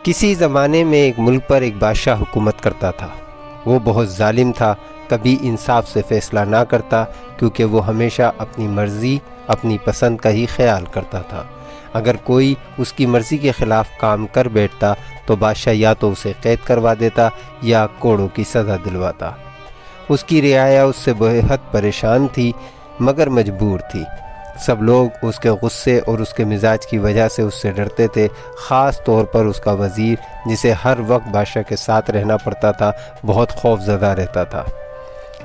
کسی زمانے میں ایک ملک پر ایک بادشاہ حکومت کرتا تھا۔ وہ بہت ظالم تھا، کبھی انصاف سے فیصلہ نہ کرتا، کیونکہ وہ ہمیشہ اپنی مرضی، اپنی پسند کا ہی خیال کرتا تھا۔ اگر کوئی اس کی مرضی کے خلاف کام کر بیٹھتا تو بادشاہ یا تو اسے قید کروا دیتا یا کوڑوں کی سزا دلواتا۔ اس کی رعایا اس سے بہت پریشان تھی مگر مجبور تھی۔ سب لوگ اس کے غصے اور اس کے مزاج کی وجہ سے اس سے ڈرتے تھے، خاص طور پر اس کا وزیر، جسے ہر وقت بادشاہ کے ساتھ رہنا پڑتا تھا، بہت خوف زدہ رہتا تھا۔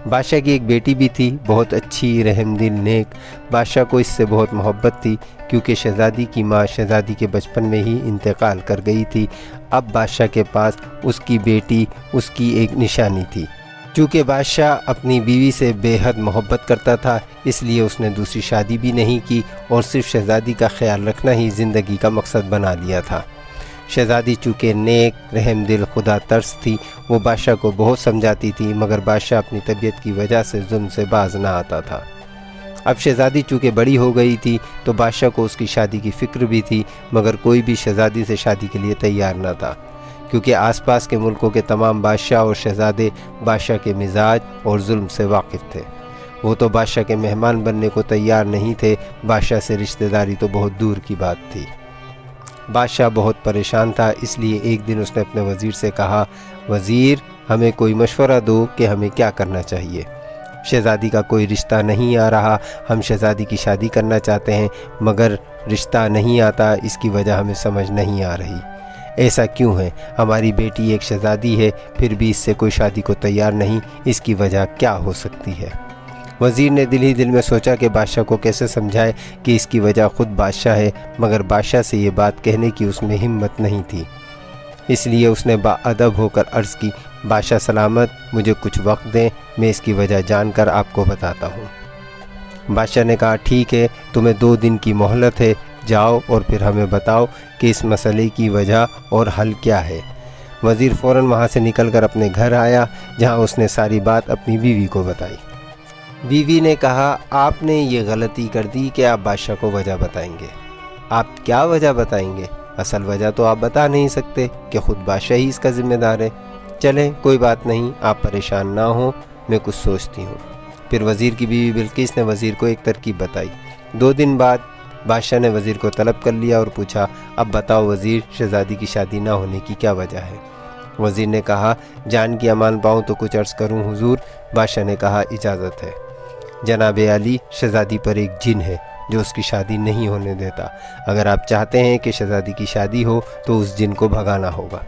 بادشاہ کی ایک بیٹی بھی تھی، بہت اچھی، رحم دل، نیک۔ بادشاہ کو اس سے بہت محبت تھی، کیونکہ شہزادی کی ماں شہزادی کے بچپن میں ہی انتقال کر گئی تھی۔ اب بادشاہ کے پاس اس کی بیٹی اس کی ایک نشانی تھی۔ چونکہ بادشاہ اپنی بیوی سے بے حد محبت کرتا تھا، اس لیے اس نے دوسری شادی بھی نہیں کی اور صرف شہزادی کا خیال رکھنا ہی زندگی کا مقصد بنا لیا تھا۔ شہزادی چونکہ نیک، رحم دل، خدا ترس تھی، وہ بادشاہ کو بہت سمجھاتی تھی، مگر بادشاہ اپنی طبیعت کی وجہ سے ظلم سے باز نہ آتا تھا۔ اب شہزادی چونکہ بڑی ہو گئی تھی تو بادشاہ کو اس کی شادی کی فکر بھی تھی، مگر کوئی بھی شہزادی سے شادی کے لیے تیار نہ تھا، کیونکہ آس پاس کے ملکوں کے تمام بادشاہ اور شہزادے بادشاہ کے مزاج اور ظلم سے واقف تھے۔ وہ تو بادشاہ کے مہمان بننے کو تیار نہیں تھے، بادشاہ سے رشتہ داری تو بہت دور کی بات تھی۔ بادشاہ بہت پریشان تھا، اس لیے ایک دن اس نے اپنے وزیر سے کہا، وزیر، ہمیں کوئی مشورہ دو کہ ہمیں کیا کرنا چاہیے۔ شہزادی کا کوئی رشتہ نہیں آ رہا، ہم شہزادی کی شادی کرنا چاہتے ہیں مگر رشتہ نہیں آتا، اس کی وجہ ہمیں سمجھ نہیں آ رہی۔ ایسا کیوں ہے؟ ہماری بیٹی ایک شہزادی ہے، پھر بھی اس سے کوئی شادی کو تیار نہیں، اس کی وجہ کیا ہو سکتی ہے؟ وزیر نے دل ہی دل میں سوچا کہ بادشاہ کو کیسے سمجھائے کہ اس کی وجہ خود بادشاہ ہے، مگر بادشاہ سے یہ بات کہنے کی اس میں ہمت نہیں تھی۔ اس لیے اس نے باادب ہو کر عرض کی، بادشاہ سلامت، مجھے کچھ وقت دیں، میں اس کی وجہ جان کر آپ کو بتاتا ہوں۔ بادشاہ نے کہا، ٹھیک ہے، تمہیں 2 دن کی مہلت ہے، جاؤ اور پھر ہمیں بتاؤ کہ اس مسئلے کی وجہ اور حل کیا ہے۔ وزیر فوراً وہاں سے نکل کر اپنے گھر آیا، جہاں اس نے ساری بات اپنی بیوی کو بتائی۔ بیوی نے کہا، آپ نے یہ غلطی کر دی کہ آپ بادشاہ کو وجہ بتائیں گے۔ آپ کیا وجہ بتائیں گے؟ اصل وجہ تو آپ بتا نہیں سکتے کہ خود بادشاہ ہی اس کا ذمہ دار ہے۔ چلیں، کوئی بات نہیں، آپ پریشان نہ ہوں، میں کچھ سوچتی ہوں۔ پھر وزیر کی بیوی بلقیس نے وزیر کو ایک ترکیب بتائی۔ 2 دن بعد بادشاہ نے وزیر کو طلب کر لیا اور پوچھا، اب بتاؤ وزیر، شہزادی کی شادی نہ ہونے کی کیا وجہ ہے؟ وزیر نے کہا، جان کی امان پاؤں تو کچھ عرض کروں حضور۔ بادشاہ نے کہا، اجازت ہے۔ جناب عالی، شہزادی پر ایک جن ہے جو اس کی شادی نہیں ہونے دیتا۔ اگر آپ چاہتے ہیں کہ شہزادی کی شادی ہو تو اس جن کو بھگانا ہوگا۔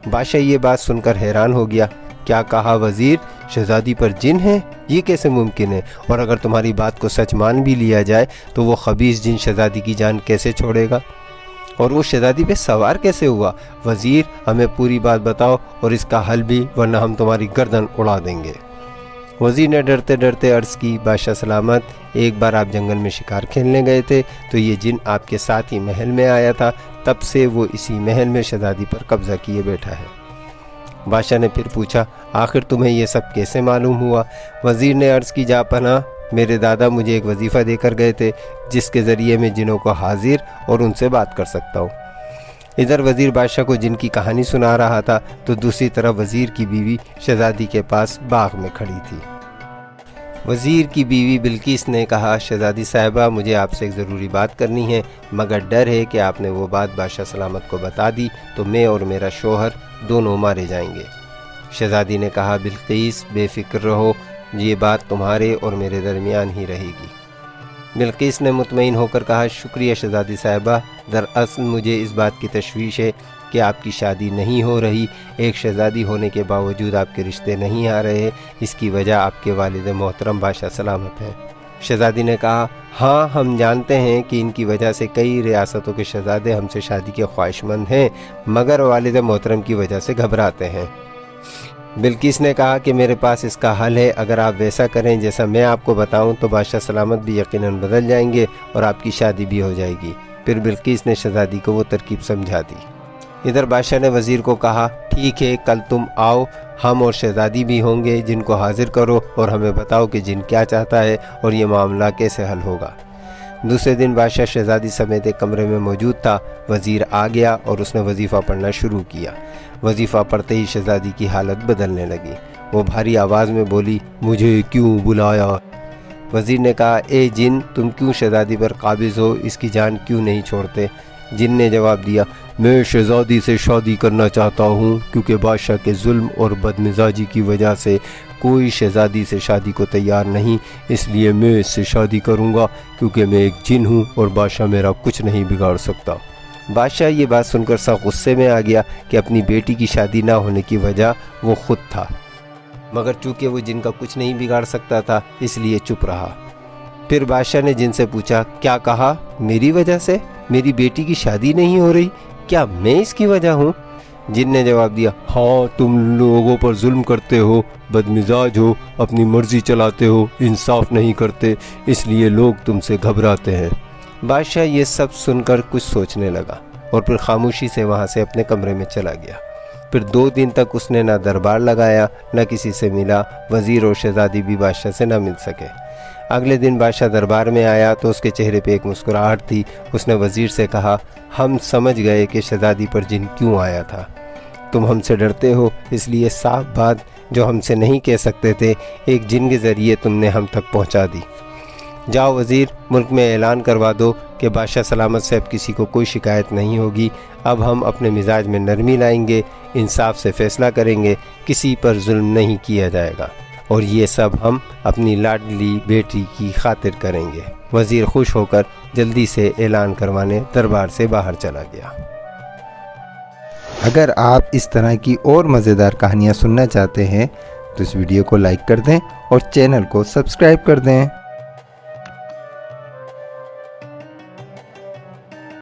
بادشاہ یہ بات سن کر حیران ہو گیا۔ کیا کہا وزیر؟ شہزادی پر جن ہے؟ یہ کیسے ممکن ہے؟ اور اگر تمہاری بات کو سچ مان بھی لیا جائے تو وہ خبیث جن شہزادی کی جان کیسے چھوڑے گا؟ اور وہ شہزادی پہ سوار کیسے ہوا؟ وزیر، ہمیں پوری بات بتاؤ اور اس کا حل بھی، ورنہ ہم تمہاری گردن اڑا دیں گے۔ وزیر نے ڈرتے ڈرتے عرض کی، بادشاہ سلامت، ایک بار آپ جنگل میں شکار کھیلنے گئے تھے تو یہ جن آپ کے ساتھ ہی محل میں آیا تھا، تب سے وہ اسی محل میں شہزادی پر قبضہ کیے بیٹھا ہے۔ بادشاہ نے پھر پوچھا، آخر تمہیں یہ سب کیسے معلوم ہوا؟ وزیر نے عرض کی، جا پناہ، میرے دادا مجھے ایک وظیفہ دے کر گئے تھے جس کے ذریعے میں جنوں کو حاضر اور ان سے بات کر سکتا ہوں۔ ادھر وزیر بادشاہ کو جن کی کہانی سنا رہا تھا تو دوسری طرف وزیر کی بیوی شہزادی کے پاس باغ میں کھڑی تھی۔ وزیر کی بیوی بلقیس نے کہا، شہزادی صاحبہ، مجھے آپ سے ایک ضروری بات کرنی ہے، مگر ڈر ہے کہ آپ نے وہ بات بادشاہ سلامت کو بتا دی تو میں اور میرا شوہر دونوں مارے جائیں گے۔ شہزادی نے کہا، بلقیس، بے فکر رہو، یہ بات تمہارے اور میرے درمیان ہی رہے گی۔ بلقیس نے مطمئن ہو کر کہا، شکریہ شہزادی صاحبہ، دراصل مجھے اس بات کی تشویش ہے کہ آپ کی شادی نہیں ہو رہی، ایک شہزادی ہونے کے باوجود آپ کے رشتے نہیں آ رہے، اس کی وجہ آپ کے والد محترم بادشاہ سلامت ہے۔ شہزادی نے کہا، ہاں، ہم جانتے ہیں کہ ان کی وجہ سے کئی ریاستوں کے شہزادے ہم سے شادی کے خواہش مند ہیں، مگر والد محترم کی وجہ سے گھبراتے ہیں۔ بلقیس نے کہا کہ میرے پاس اس کا حل ہے، اگر آپ ویسا کریں جیسا میں آپ کو بتاؤں تو بادشاہ سلامت بھی یقیناً بدل جائیں گے اور آپ کی شادی بھی ہو جائے گی۔ پھر بلقیس نے شہزادی کو وہ ترکیب سمجھا دی۔ ادھر بادشاہ نے وزیر کو کہا، ٹھیک ہے، کل تم آؤ، ہم اور شہزادی بھی ہوں گے، جن کو حاضر کرو اور ہمیں بتاؤ کہ جن کیا چاہتا ہے اور یہ معاملہ کیسے حل ہوگا۔ دوسرے دن بادشاہ شہزادی سمیت ایک کمرے میں موجود تھا۔ وزیر آ گیا اور اس نے وظیفہ پڑھنا شروع کیا۔ وظیفہ پڑھتے ہی شہزادی کی حالت بدلنے لگی۔ وہ بھاری آواز میں بولی، مجھے کیوں بلایا؟ وزیر نے کہا، اے جن، تم کیوں شہزادی پر قابض ہو؟ اس کی جان کیوں نہیں چھوڑتے؟ جن نے جواب دیا، میں شہزادی سے شادی کرنا چاہتا ہوں، کیونکہ بادشاہ کے ظلم اور بدمزاجی کی وجہ سے کوئی شہزادی سے شادی کو تیار نہیں، اس لیے میں اس سے شادی کروں گا، کیونکہ میں ایک جن ہوں اور بادشاہ میرا کچھ نہیں بگاڑ سکتا۔ بادشاہ یہ بات سن کر سخت غصے میں آ گیا کہ اپنی بیٹی کی شادی نہ ہونے کی وجہ وہ خود تھا، مگر چونکہ وہ جن کا کچھ نہیں بگاڑ سکتا تھا اس لیے چپ رہا۔ پھر بادشاہ نے جن سے پوچھا، کیا کہا؟ میری وجہ سے میری بیٹی کی شادی نہیں ہو رہی؟ کیا میں اس کی وجہ ہوں؟ جن نے جواب دیا، ہاں، تم لوگوں پر ظلم کرتے ہو، بدمزاج ہو، اپنی مرضی چلاتے ہو، انصاف نہیں کرتے، اس لیے لوگ تم سے گھبراتے ہیں۔ بادشاہ یہ سب سن کر کچھ سوچنے لگا اور پھر خاموشی سے وہاں سے اپنے کمرے میں چلا گیا۔ پھر 2 دن تک اس نے نہ دربار لگایا، نہ کسی سے ملا۔ وزیر اور شہزادی بھی بادشاہ سے نہ مل سکے۔ اگلے دن بادشاہ دربار میں آیا تو اس کے چہرے پہ ایک مسکراہٹ تھی۔ اس نے وزیر سے کہا، ہم سمجھ گئے کہ شہزادی پر جن کیوں آیا تھا۔ تم ہم سے ڈرتے ہو، اس لیے صاف بات جو ہم سے نہیں کہہ سکتے تھے، ایک جن کے ذریعے تم نے ہم تک پہنچا دی۔ جاؤ وزیر، ملک میں اعلان کروا دو کہ بادشاہ سلامت سے اب کسی کو کوئی شکایت نہیں ہوگی۔ اب ہم اپنے مزاج میں نرمی لائیں گے، انصاف سے فیصلہ کریں گے، کسی پر ظلم نہیں کیا جائے گا، اور یہ سب ہم اپنی لاڈلی بیٹی کی خاطر کریں گے۔ وزیر خوش ہو کر جلدی سے اعلان کروانے دربار سے باہر چلا گیا۔ اگر آپ اس طرح کی اور مزیدار کہانیاں سننا چاہتے ہیں تو اس ویڈیو کو لائک کر دیں اور چینل کو سبسکرائب کر دیں۔